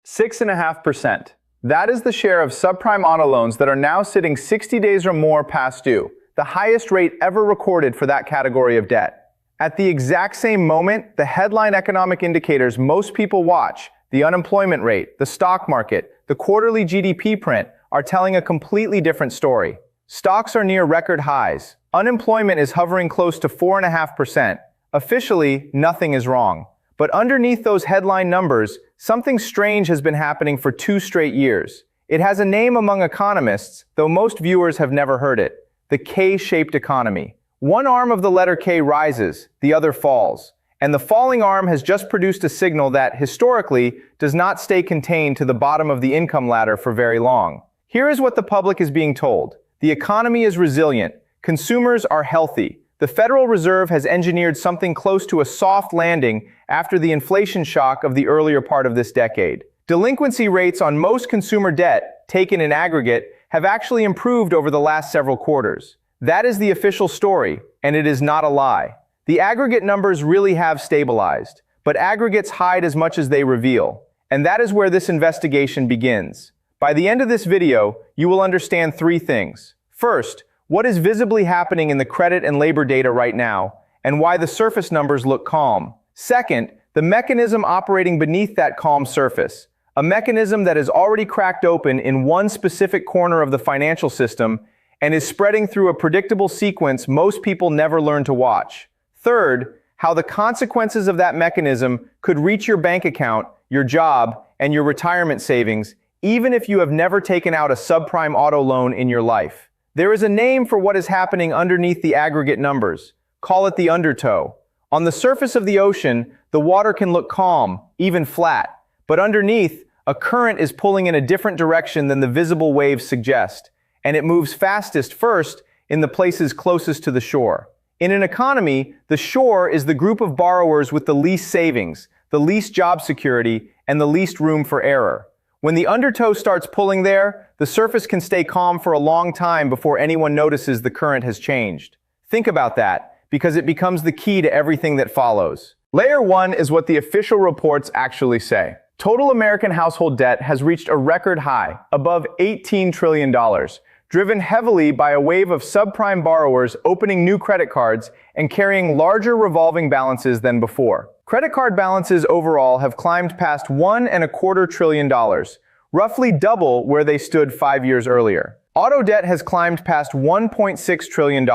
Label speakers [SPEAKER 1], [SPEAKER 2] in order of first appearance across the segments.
[SPEAKER 1] 6.5%. That is the share of subprime auto loans that are now sitting 60 days or more past due, the highest rate ever recorded for that category of debt. At the exact same moment, the headline economic indicators most people watch, the unemployment rate, the stock market, the quarterly GDP print, are telling a completely different story. Stocks are near record highs. Unemployment is hovering close to 4.5%. Officially, nothing is wrong. But underneath those headline numbers, something strange has been happening for 2 straight years. It has a name among economists, though most viewers have never heard it: the K-shaped economy. One arm of the letter K rises, the other falls. And the falling arm has just produced a signal that, historically, does not stay contained to the bottom of the income ladder for very long. Here is what the public is being told. The economy is resilient. Consumers are healthy. The Federal Reserve has engineered something close to a soft landing after the inflation shock of the earlier part of this decade. Delinquency rates on most consumer debt, taken in aggregate, have actually improved over the last several quarters. That is the official story, and it is not a lie. The aggregate numbers really have stabilized, but aggregates hide as much as they reveal. And that is where this investigation begins. By the end of this video, you will understand 3 things. First, what is visibly happening in the credit and labor data right now, and why the surface numbers look calm. Second, the mechanism operating beneath that calm surface, a mechanism that is already cracked open in one specific corner of the financial system and is spreading through a predictable sequence most people never learn to watch. Third, how the consequences of that mechanism could reach your bank account, your job, and your retirement savings, even if you have never taken out a subprime auto loan in your life. There is a name for what is happening underneath the aggregate numbers. Call it the undertow. On the surface of the ocean, the water can look calm, even flat. But underneath, a current is pulling in a different direction than the visible waves suggest. And it moves fastest first in the places closest to the shore. In an economy, the shore is the group of borrowers with the least savings, the least job security, and the least room for error. When the undertow starts pulling there, the surface can stay calm for a long time before anyone notices the current has changed. Think about that, because it becomes the key to everything that follows. Layer 1 is what the official reports actually say. Total American household debt has reached a record high, above $18 trillion, driven heavily by a wave of subprime borrowers opening new credit cards and carrying larger revolving balances than before. Credit card balances overall have climbed past $1.25 trillion, roughly double where they stood 5 years earlier. Auto debt has climbed past $1.6 trillion.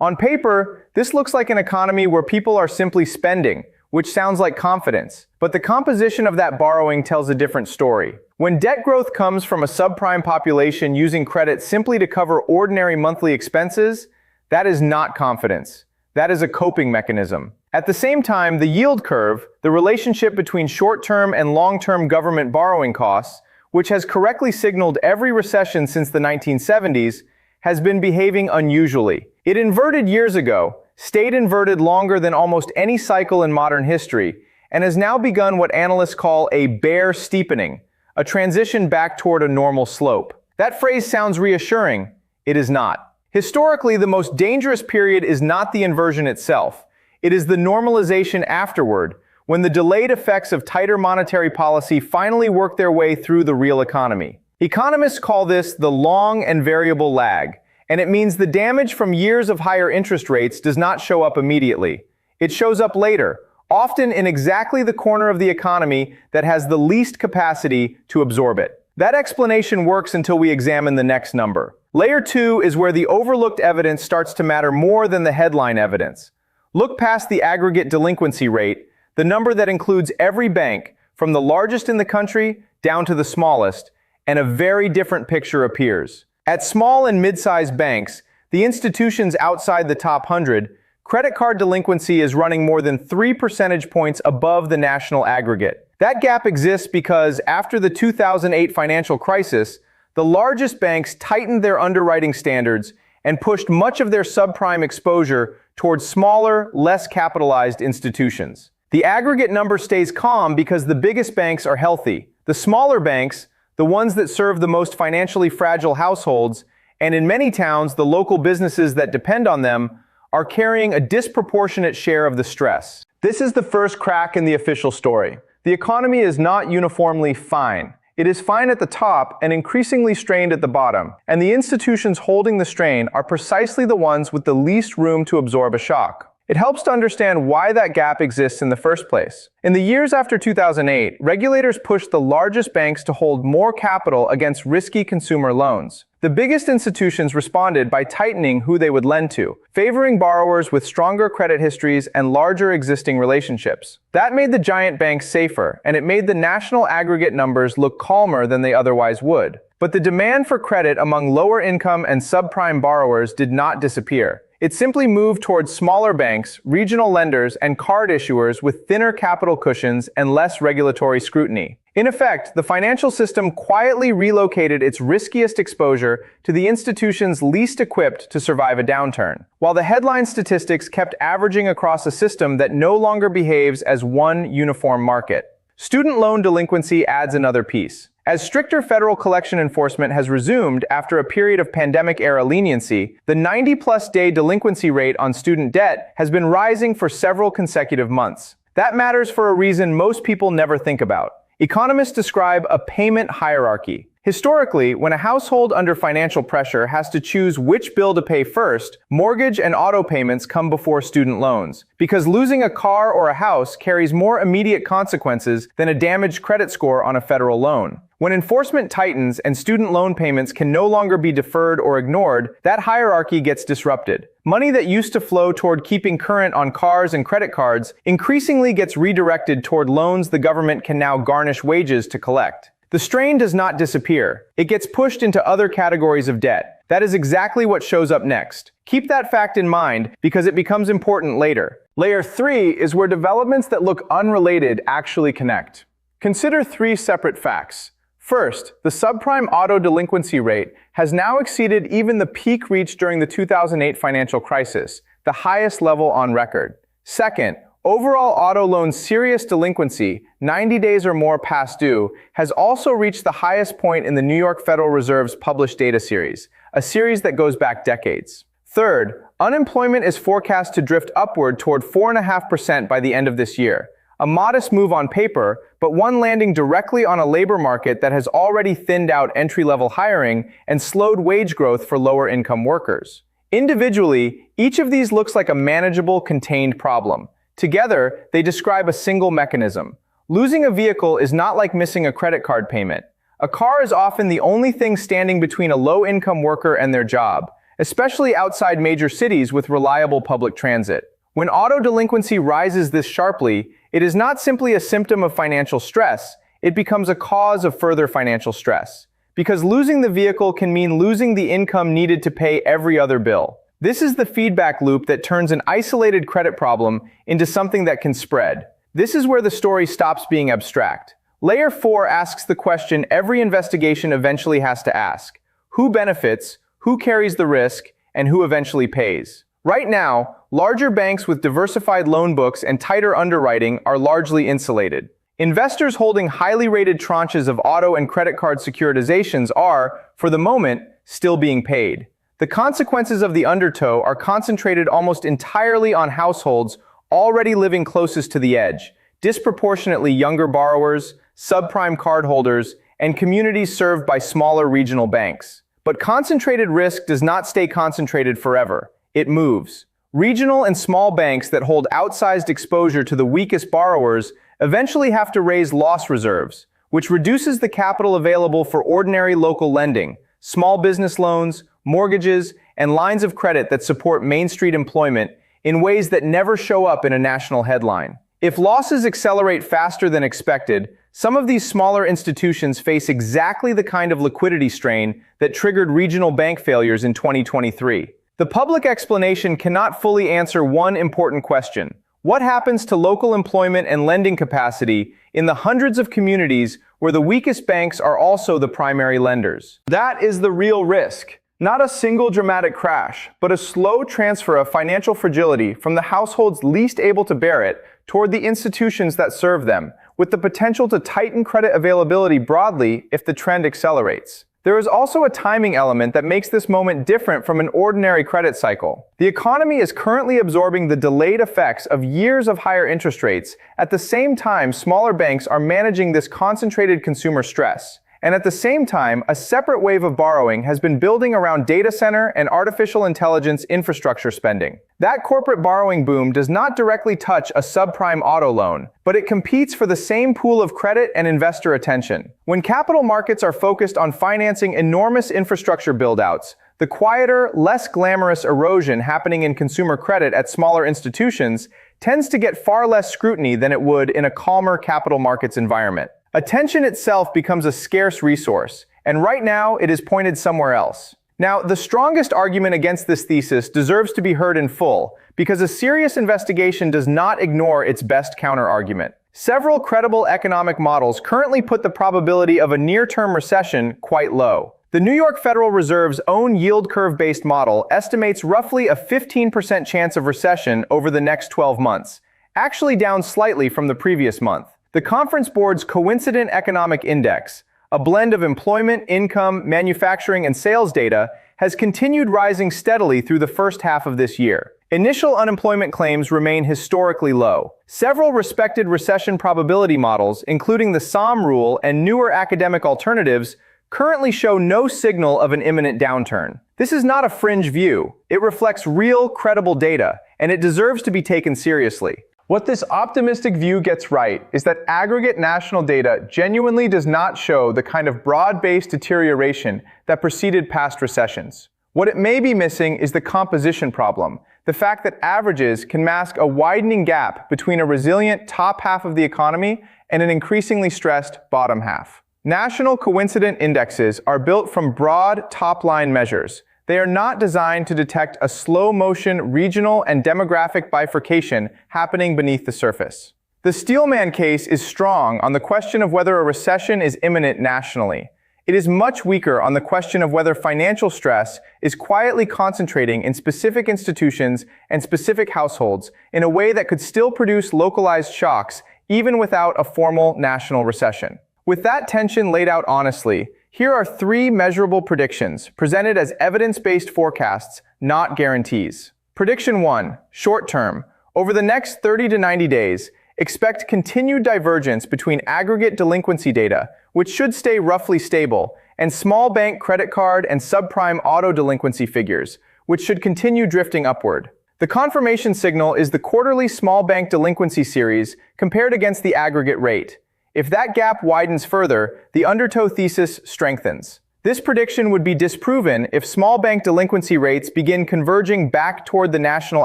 [SPEAKER 1] On paper, this looks like an economy where people are simply spending, which sounds like confidence. But the composition of that borrowing tells a different story. When debt growth comes from a subprime population using credit simply to cover ordinary monthly expenses, that is not confidence. That is a coping mechanism. At the same time, the yield curve, the relationship between short-term and long-term government borrowing costs, which has correctly signaled every recession since the 1970s, has been behaving unusually. It inverted years ago, stayed inverted longer than almost any cycle in modern history, and has now begun what analysts call a bear steepening, a transition back toward a normal slope. That phrase sounds reassuring. It is not. Historically, the most dangerous period is not the inversion itself. It is the normalization afterward, when the delayed effects of tighter monetary policy finally work their way through the real economy. Economists call this the long and variable lag, and it means the damage from years of higher interest rates does not show up immediately. It shows up later, often in exactly the corner of the economy that has the least capacity to absorb it. That explanation works until we examine the next number. Layer 2 is where the overlooked evidence starts to matter more than the headline evidence. Look past the aggregate delinquency rate, the number that includes every bank, from the largest in the country down to the smallest, and a very different picture appears. At small and mid-sized banks, the institutions outside the top 100, credit card delinquency is running more than 3 percentage points above the national aggregate. That gap exists because after the 2008 financial crisis, the largest banks tightened their underwriting standards and pushed much of their subprime exposure towards smaller, less capitalized institutions. The aggregate number stays calm because the biggest banks are healthy. The smaller banks, the ones that serve the most financially fragile households, and in many towns, the local businesses that depend on them, are carrying a disproportionate share of the stress. This is the first crack in the official story. The economy is not uniformly fine. It is fine at the top and increasingly strained at the bottom, and the institutions holding the strain are precisely the ones with the least room to absorb a shock. It helps to understand why that gap exists in the first place. In the years after 2008, regulators pushed the largest banks to hold more capital against risky consumer loans. The biggest institutions responded by tightening who they would lend to, favoring borrowers with stronger credit histories and larger existing relationships. That made the giant banks safer, and it made the national aggregate numbers look calmer than they otherwise would. But the demand for credit among lower income and subprime borrowers did not disappear. It simply moved towards smaller banks, regional lenders, and card issuers with thinner capital cushions and less regulatory scrutiny. In effect, the financial system quietly relocated its riskiest exposure to the institutions least equipped to survive a downturn, while the headline statistics kept averaging across a system that no longer behaves as one uniform market. Student loan delinquency adds another piece. As stricter federal collection enforcement has resumed after a period of pandemic-era leniency, the 90-plus day delinquency rate on student debt has been rising for several consecutive months. That matters for a reason most people never think about. Economists describe a payment hierarchy. Historically, when a household under financial pressure has to choose which bill to pay first, mortgage and auto payments come before student loans, because losing a car or a house carries more immediate consequences than a damaged credit score on a federal loan. When enforcement tightens and student loan payments can no longer be deferred or ignored, that hierarchy gets disrupted. Money that used to flow toward keeping current on cars and credit cards increasingly gets redirected toward loans the government can now garnish wages to collect. The strain does not disappear. It gets pushed into other categories of debt. That is exactly what shows up next. Keep that fact in mind because it becomes important later. Layer 3 is where developments that look unrelated actually connect. Consider 3 separate facts. First, the subprime auto delinquency rate has now exceeded even the peak reached during the 2008 financial crisis, the highest level on record. Second, overall auto loan serious delinquency, 90 days or more past due, has also reached the highest point in the New York Federal Reserve's published data series, a series that goes back decades. Third, unemployment is forecast to drift upward toward 4.5% by the end of this year. A modest move on paper, but one landing directly on a labor market that has already thinned out entry-level hiring and slowed wage growth for lower-income workers. Individually, each of these looks like a manageable, contained problem. Together, they describe a single mechanism. Losing a vehicle is not like missing a credit card payment. A car is often the only thing standing between a low-income worker and their job, especially outside major cities with reliable public transit. When auto delinquency rises this sharply, it is not simply a symptom of financial stress, it becomes a cause of further financial stress. Because losing the vehicle can mean losing the income needed to pay every other bill. This is the feedback loop that turns an isolated credit problem into something that can spread. This is where the story stops being abstract. Layer 4 asks the question every investigation eventually has to ask. Who benefits, who carries the risk, and who eventually pays? Right now, larger banks with diversified loan books and tighter underwriting are largely insulated. Investors holding highly rated tranches of auto and credit card securitizations are, for the moment, still being paid. The consequences of the Undertow are concentrated almost entirely on households already living closest to the edge, disproportionately younger borrowers, subprime cardholders, and communities served by smaller regional banks. But concentrated risk does not stay concentrated forever. It moves. Regional and small banks that hold outsized exposure to the weakest borrowers eventually have to raise loss reserves, which reduces the capital available for ordinary local lending, small business loans, mortgages, and lines of credit that support Main Street employment in ways that never show up in a national headline. If losses accelerate faster than expected, some of these smaller institutions face exactly the kind of liquidity strain that triggered regional bank failures in 2023. The public explanation cannot fully answer one important question. What happens to local employment and lending capacity in the hundreds of communities where the weakest banks are also the primary lenders? That is the real risk. Not a single dramatic crash, but a slow transfer of financial fragility from the households least able to bear it toward the institutions that serve them, with the potential to tighten credit availability broadly if the trend accelerates. There is also a timing element that makes this moment different from an ordinary credit cycle. The economy is currently absorbing the delayed effects of years of higher interest rates. At the same time, smaller banks are managing this concentrated consumer stress. And at the same time, a separate wave of borrowing has been building around data center and artificial intelligence infrastructure spending. That corporate borrowing boom does not directly touch a subprime auto loan, but it competes for the same pool of credit and investor attention. When capital markets are focused on financing enormous infrastructure buildouts, the quieter, less glamorous erosion happening in consumer credit at smaller institutions tends to get far less scrutiny than it would in a calmer capital markets environment. Attention itself becomes a scarce resource, and right now it is pointed somewhere else. Now, the strongest argument against this thesis deserves to be heard in full, because a serious investigation does not ignore its best counterargument. Several credible economic models currently put the probability of a near-term recession quite low. The New York Federal Reserve's own yield curve-based model estimates roughly a 15% chance of recession over the next 12 months, actually down slightly from the previous month. The Conference Board's Coincident Economic Index, a blend of employment, income, manufacturing, and sales data, has continued rising steadily through the first half of this year. Initial unemployment claims remain historically low. Several respected recession probability models, including the SOM rule and newer academic alternatives, currently show no signal of an imminent downturn. This is not a fringe view. It reflects real, credible data, and it deserves to be taken seriously. What this optimistic view gets right is that aggregate national data genuinely does not show the kind of broad-based deterioration that preceded past recessions. What it may be missing is the composition problem, the fact that averages can mask a widening gap between a resilient top half of the economy and an increasingly stressed bottom half. National coincident indexes are built from broad top-line measures. They are not designed to detect a slow-motion regional and demographic bifurcation happening beneath the surface. The Steelman case is strong on the question of whether a recession is imminent nationally. It is much weaker on the question of whether financial stress is quietly concentrating in specific institutions and specific households in a way that could still produce localized shocks even without a formal national recession. With that tension laid out honestly, here are 3 measurable predictions presented as evidence-based forecasts, not guarantees. Prediction 1, short term. Over the next 30 to 90 days, expect continued divergence between aggregate delinquency data, which should stay roughly stable, and small bank credit card and subprime auto delinquency figures, which should continue drifting upward. The confirmation signal is the quarterly small bank delinquency series compared against the aggregate rate. If that gap widens further, the Undertow thesis strengthens. This prediction would be disproven if small bank delinquency rates begin converging back toward the national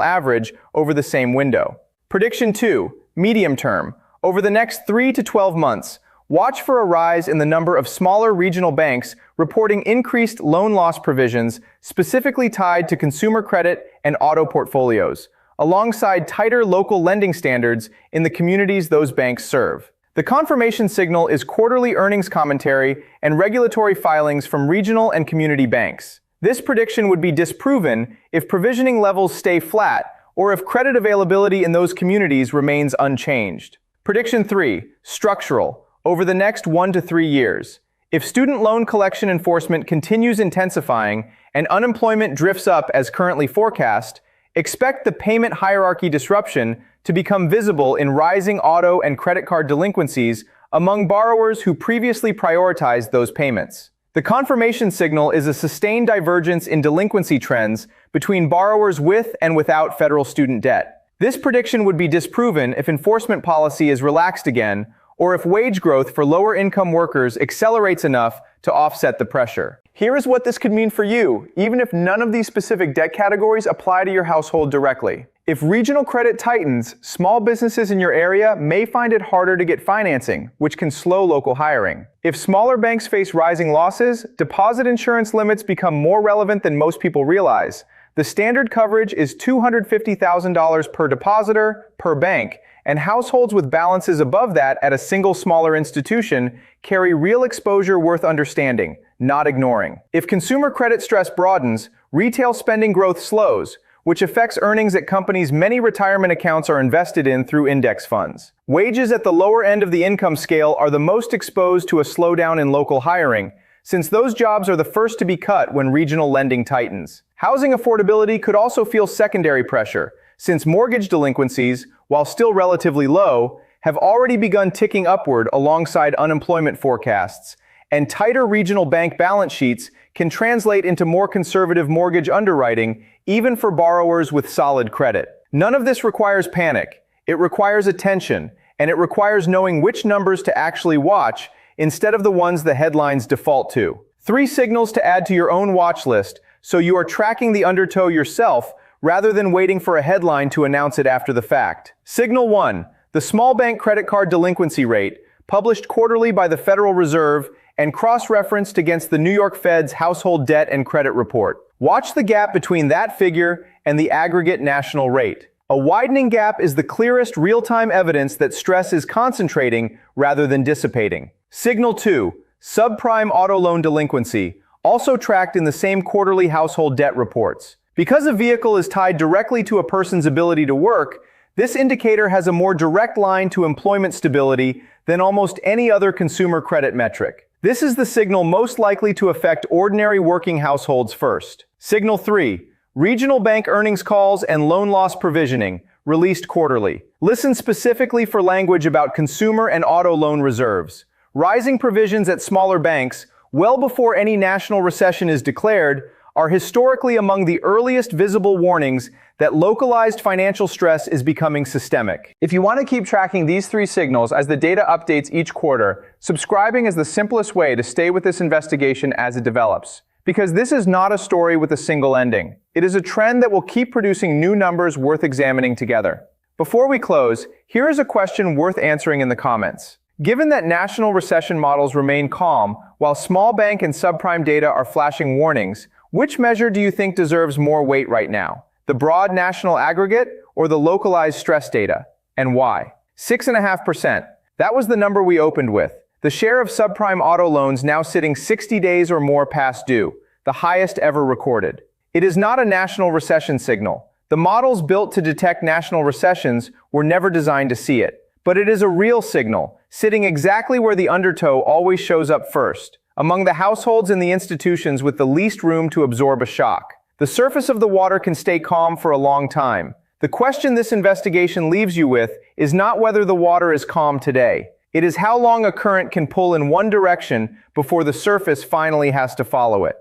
[SPEAKER 1] average over the same window. Prediction 2, medium term. Over the next 3 to 12 months, watch for a rise in the number of smaller regional banks reporting increased loan loss provisions specifically tied to consumer credit and auto portfolios, alongside tighter local lending standards in the communities those banks serve. The confirmation signal is quarterly earnings commentary and regulatory filings from regional and community banks. This prediction would be disproven if provisioning levels stay flat or if credit availability in those communities remains unchanged. Prediction 3, structural. Over the next 1 to 3 years, if student loan collection enforcement continues intensifying and unemployment drifts up as currently forecast, expect the payment hierarchy disruption to become visible in rising auto and credit card delinquencies among borrowers who previously prioritized those payments. The confirmation signal is a sustained divergence in delinquency trends between borrowers with and without federal student debt. This prediction would be disproven if enforcement policy is relaxed again, or if wage growth for lower-income workers accelerates enough to offset the pressure. Here is what this could mean for you, even if none of these specific debt categories apply to your household directly. If regional credit tightens, small businesses in your area may find it harder to get financing, which can slow local hiring. If smaller banks face rising losses, deposit insurance limits become more relevant than most people realize. The standard coverage is $250,000 per depositor, per bank, and households with balances above that at a single smaller institution carry real exposure worth understanding, not ignoring. If consumer credit stress broadens, retail spending growth slows, which affects earnings at companies many retirement accounts are invested in through index funds. Wages at the lower end of the income scale are the most exposed to a slowdown in local hiring, since those jobs are the first to be cut when regional lending tightens. Housing affordability could also feel secondary pressure, since mortgage delinquencies, while still relatively low, have already begun ticking upward alongside unemployment forecasts, and tighter regional bank balance sheets can translate into more conservative mortgage underwriting, even for borrowers with solid credit. None of this requires panic. It requires attention, and it requires knowing which numbers to actually watch instead of the ones the headlines default to. 3 signals to add to your own watch list so you are tracking the undertow yourself rather than waiting for a headline to announce it after the fact. Signal 1. The small bank credit card delinquency rate, published quarterly by the Federal Reserve and cross-referenced against the New York Fed's household debt and credit report. Watch the gap between that figure and the aggregate national rate. A widening gap is the clearest real-time evidence that stress is concentrating rather than dissipating. Signal 2. Subprime auto loan delinquency, also tracked in the same quarterly household debt reports. Because a vehicle is tied directly to a person's ability to work, this indicator has a more direct line to employment stability than almost any other consumer credit metric. This is the signal most likely to affect ordinary working households first. Signal 3. Regional bank earnings calls and loan loss provisioning, released quarterly. Listen specifically for language about consumer and auto loan reserves. Rising provisions at smaller banks, well before any national recession is declared, are historically among the earliest visible warnings that localized financial stress is becoming systemic. If you want to keep tracking these 3 signals as the data updates each quarter, subscribing is the simplest way to stay with this investigation as it develops. Because this is not a story with a single ending. It is a trend that will keep producing new numbers worth examining together. Before we close, here is a question worth answering in the comments. Given that national recession models remain calm while small bank and subprime data are flashing warnings, which measure do you think deserves more weight right now? The broad national aggregate or the localized stress data? And why? 6.5%. That was the number we opened with. The share of subprime auto loans now sitting 60 days or more past due, the highest ever recorded. It is not a national recession signal. The models built to detect national recessions were never designed to see it. But it is a real signal, sitting exactly where the undertow always shows up first, among the households and the institutions with the least room to absorb a shock. The surface of the water can stay calm for a long time. The question this investigation leaves you with is not whether the water is calm today. It is how long a current can pull in one direction before the surface finally has to follow it.